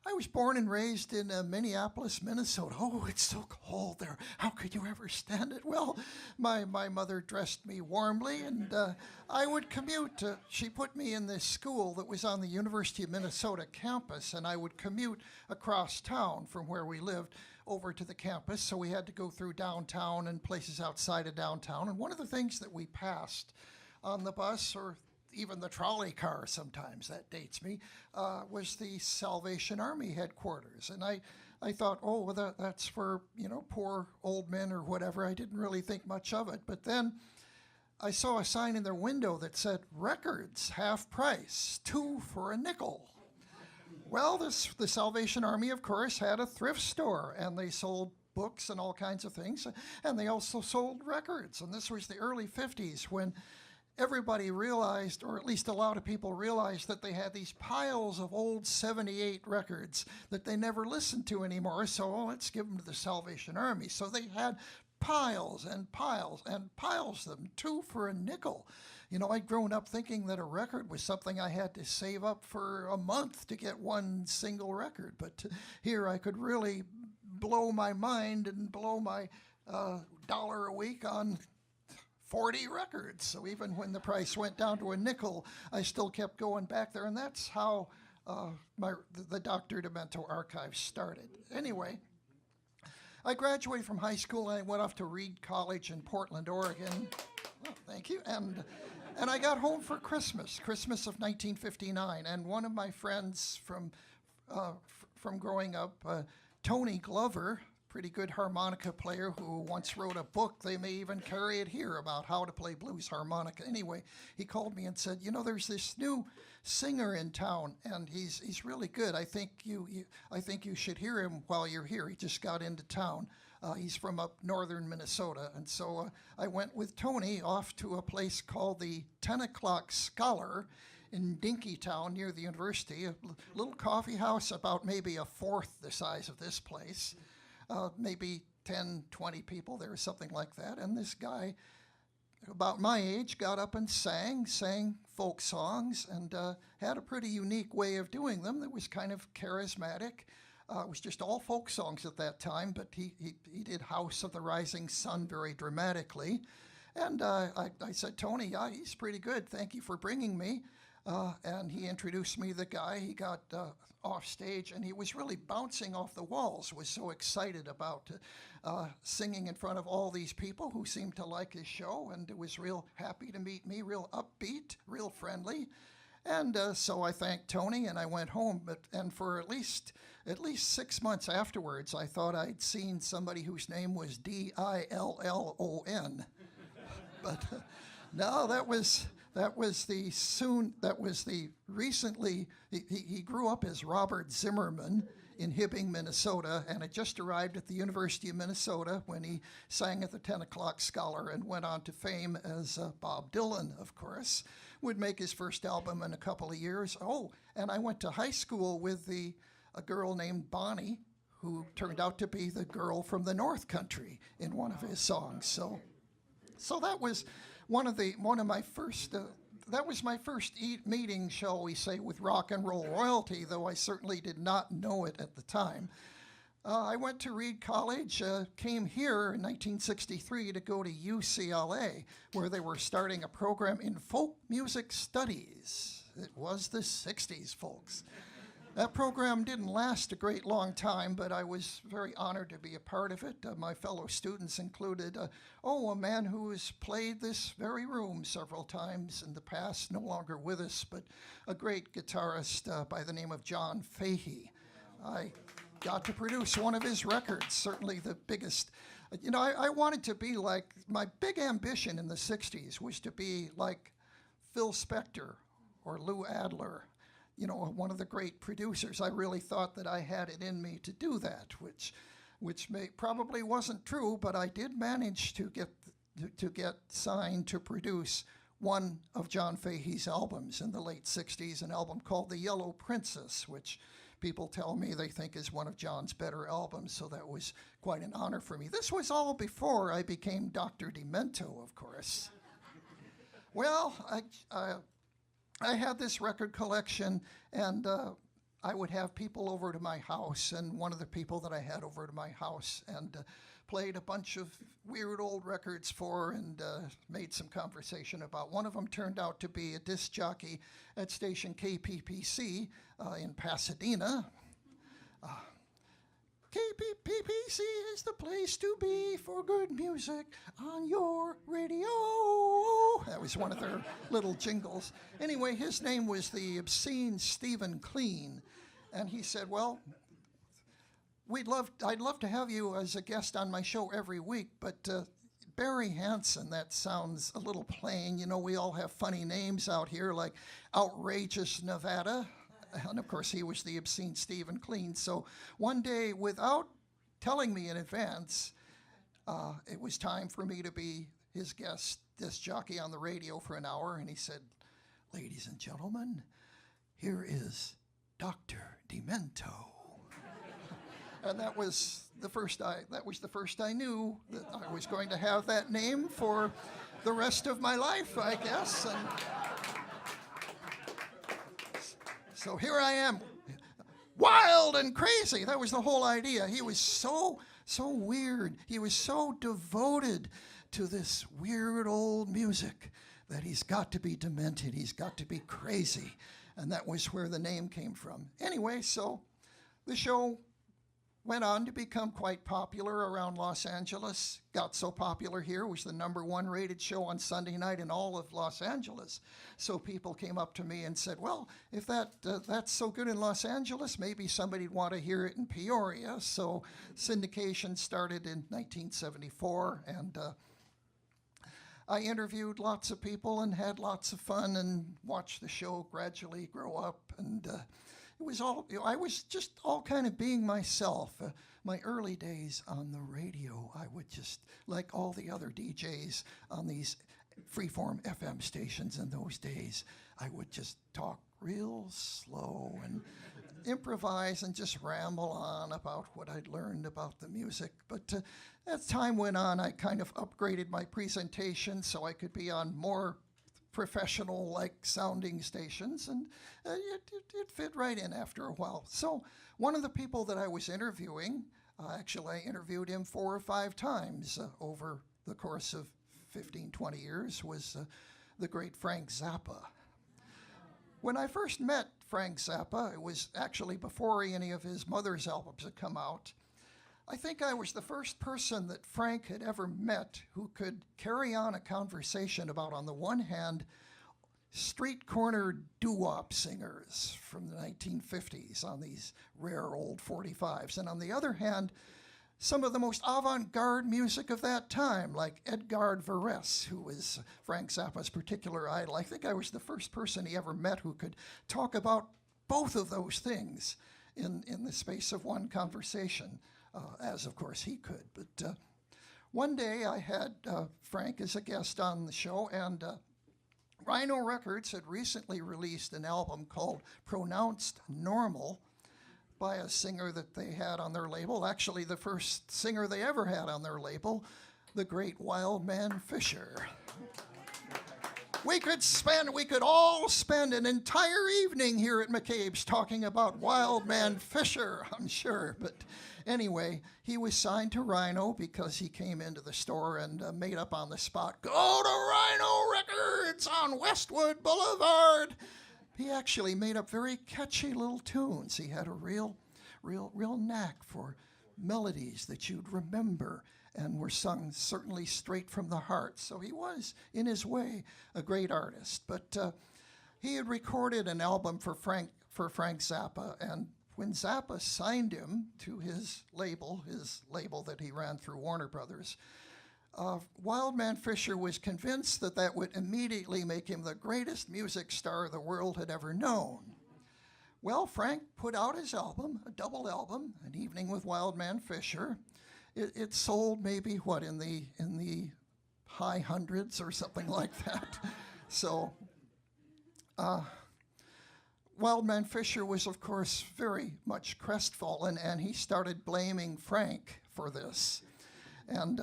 I was born and raised in Minneapolis, Minnesota. Oh, it's so cold there. How could you ever stand it? Well, my mother dressed me warmly, and I would commute. She put me in this school that was on the University of Minnesota campus, and I would commute across town from where we lived over to the campus. So we had to go through downtown and places outside of downtown. And one of the things that we passed on the bus, or even the trolley car sometimes, that dates me, was the Salvation Army headquarters. And I thought, oh, well, that's for, poor old men or whatever. I didn't really think much of it. But then I saw a sign in their window that said, records, half price, 2 for a nickel. Well, the Salvation Army, of course, had a thrift store, and they sold books and all kinds of things. And they also sold records. And this was the early 50s when everybody realized, or at least a lot of people realized, that they had these piles of old 78 records that they never listened to anymore. So let's give them to the Salvation Army. So they had piles and piles and piles of them, 2 for a nickel. I'd grown up thinking that a record was something I had to save up for a month to get one single record. But here I could really blow my mind and blow my dollar a week on 40 records. So even when the price went down to a nickel, I still kept going back there. And that's how the Dr. Demento archive started. Anyway, I graduated from high school and I went off to Reed College in Portland, Oregon. Oh, thank you. And I got home for Christmas of 1959. And one of my friends from growing up, Tony Glover, pretty good harmonica player who once wrote a book, they may even carry it here, about how to play blues harmonica. Anyway, he called me and said, there's this new singer in town, and he's really good. I think you should hear him while you're here. He just got into town. He's from up northern Minnesota. And so I went with Tony off to a place called the 10 O'Clock Scholar in Dinkytown near the university, a little coffee house about maybe a fourth the size of this place. Maybe 10, 20 people there, something like that. And this guy, about my age, got up and sang folk songs, and had a pretty unique way of doing them that was kind of charismatic. It was just all folk songs at that time, but he did House of the Rising Sun very dramatically. And I said, Tony, yeah, he's pretty good. Thank you for bringing me. And he introduced me to the guy. He got off stage, and he was really bouncing off the walls, was so excited about singing in front of all these people who seemed to like his show, and was real happy to meet me, real upbeat, real friendly. And so I thanked Tony, and I went home. And for at least 6 months afterwards, I thought I'd seen somebody whose name was Dillon. But no, that was recently, he grew up as Robert Zimmerman in Hibbing, Minnesota, and had just arrived at the University of Minnesota when he sang at the 10 O'Clock Scholar and went on to fame as Bob Dylan, of course. Would make his first album in a couple of years. Oh, and I went to high school with a girl named Bonnie, who turned out to be the girl from the North Country in one of his songs. So that was my first meeting, shall we say, with rock and roll royalty, though I certainly did not know it at the time. I went to Reed College, came here in 1963 to go to UCLA, where they were starting a program in folk music studies. It was the 60s, folks. That program didn't last a great long time, but I was very honored to be a part of it. My fellow students included, a man who has played this very room several times in the past, no longer with us, but a great guitarist by the name of John Fahey. I got to produce one of his records, certainly the biggest. I wanted to be like, my big ambition in the 60s was to be like Phil Spector or Lou Adler, one of the great producers. I really thought that I had it in me to do that, which probably wasn't true, but I did manage to get signed to produce one of John Fahey's albums in the late 60s, an album called The Yellow Princess, which people tell me they think is one of John's better albums, so that was quite an honor for me. This was all before I became Dr. Demento, of course. Well, I had this record collection, and I would have people over to my house, and one of the people that I had over to my house and played a bunch of weird old records for and made some conversation about. One of them turned out to be a disc jockey at station KPPC in Pasadena. KPPC is the place to be for good music on your radio. That was one of their little jingles. Anyway, his name was the obscene Stephen Clean. And he said, well, I'd love to have you as a guest on my show every week, but Barry Hansen, that sounds a little plain. You know, we all have funny names out here like Outrageous Nevada. And of course, he was the obscene Stephen Clean. So one day, without telling me in advance, it was time for me to be his guest disc jockey on the radio for an hour. And he said, ladies and gentlemen, here is Dr. Demento. And that was the first I knew that I was going to have that name for the rest of my life, I guess. And so here I am, wild and crazy. That was the whole idea. He was so weird. He was so devoted to this weird old music that he's got to be demented. He's got to be crazy. And that was where the name came from. Anyway, so the show went on to become quite popular around Los Angeles. Got so popular here, was the #1 rated show on Sunday night in all of Los Angeles. So people came up to me and said, well, if that's so good in Los Angeles, maybe somebody'd want to hear it in Peoria. So syndication started in 1974, and I interviewed lots of people and had lots of fun and watched the show gradually grow up. And it was all, I was just all kind of being myself. My early days on the radio, I would just, like all the other DJs on these freeform FM stations in those days, I would just talk real slow and improvise and just ramble on about what I'd learned about the music. But as time went on, I kind of upgraded my presentation so I could be on more professional-like sounding stations, and it fit right in after a while. So one of the people that I was interviewing, actually I interviewed him 4 or 5 times over the course of 15, 20 years, was the great Frank Zappa. When I first met Frank Zappa, it was actually before any of his mother's albums had come out. I think I was the first person that Frank had ever met who could carry on a conversation about, on the one hand, street corner doo-wop singers from the 1950s on these rare old 45s, and on the other hand, some of the most avant-garde music of that time, like Edgard Varese, who was Frank Zappa's particular idol. I think I was the first person he ever met who could talk about both of those things in the space of one conversation. As of course he could. But one day I had Frank as a guest on the show, and Rhino Records had recently released an album called Pronounced Normal by a singer that they had on their label, actually the first singer they ever had on their label, the great Wildman Fisher. We could all spend an entire evening here at McCabe's talking about Wildman Fisher, I'm sure. But anyway, he was signed to Rhino because he came into the store and made up on the spot, go to Rhino Records on Westwood Boulevard. He actually made up very catchy little tunes. He had a real knack for melodies that you'd remember and were sung certainly straight from the heart. So he was, in his way, a great artist. But he had recorded an album for Frank Zappa, and when Zappa signed him to his label that he ran through Warner Brothers, Wildman Fisher was convinced that would immediately make him the greatest music star the world had ever known. Well, Frank put out his album, a double album, An Evening with Wildman Fisher. It sold maybe, in the high hundreds or something like that. So Wildman Fisher was, of course, very much crestfallen, and he started blaming Frank for this. And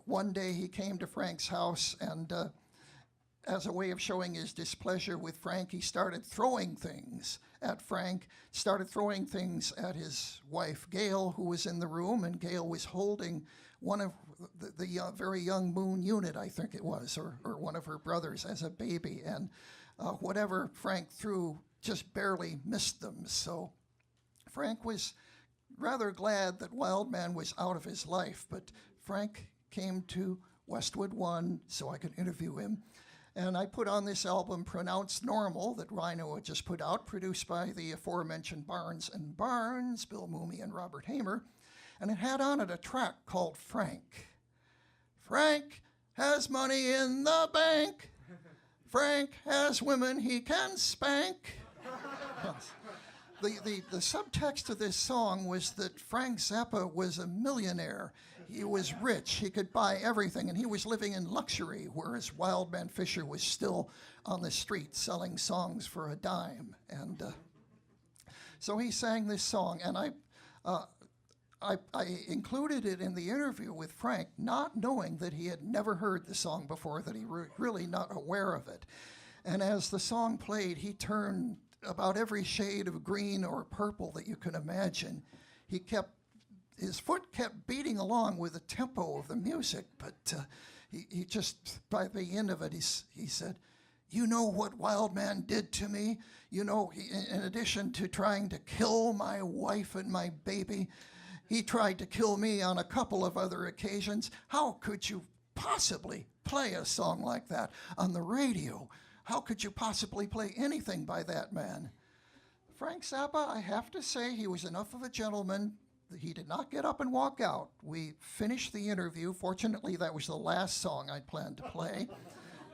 one day he came to Frank's house, and as a way of showing his displeasure with Frank, he started throwing things at Frank, started throwing things at his wife, Gail, who was in the room, and Gail was holding one of the very young Moon unit, I think it was, or one of her brothers as a baby, and whatever Frank threw just barely missed them. So Frank was rather glad that Wildman was out of his life, but Frank came to Westwood One so I could interview him. And I put on this album, Pronounced Normal, that Rhino had just put out, produced by the aforementioned Barnes and Barnes, Bill Mooney and Robert Hamer. And it had on it a track called Frank. Frank has money in the bank. Frank has women he can spank. Yes. The subtext of this song was that Frank Zappa was a millionaire. He was rich. He could buy everything, and he was living in luxury, whereas Wildman Fisher was still on the street selling songs for a dime. And so he sang this song, and I included it in the interview with Frank, not knowing that he had never heard the song before, that he was really not aware of it. And as the song played, he turned about every shade of green or purple that you can imagine. His foot kept beating along with the tempo of the music, but he just, by the end of it, he said, "You know what Wildman did to me? You know, in addition to trying to kill my wife and my baby, he tried to kill me on a couple of other occasions. How could you possibly play a song like that on the radio? How could you possibly play anything by that man?" Frank Zappa, I have to say, he was enough of a gentleman. He did not get up and walk out. We finished the interview. Fortunately, that was the last song I'd planned to play.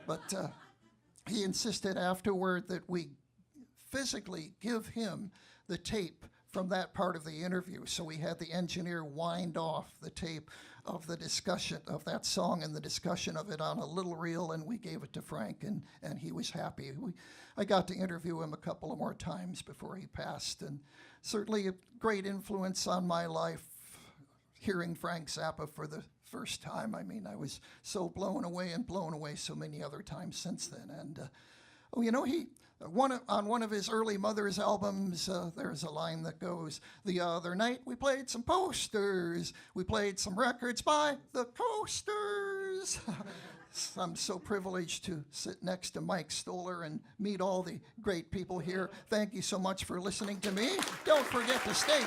But he insisted afterward that we physically give him the tape from that part of the interview. So we had the engineer wind off the tape of the discussion of that song and the discussion of it on a little reel, and we gave it to Frank, and he was happy. I got to interview him a couple of more times before he passed, and certainly a great influence on my life hearing Frank Zappa for the first time. I mean, I was so blown away so many other times since then. And, on one of his early Mother's albums, there's a line that goes, "The other night we played some posters. We played some records by the Coasters." I'm so privileged to sit next to Mike Stoller and meet all the great people here. Thank you so much for listening to me. Don't forget to stay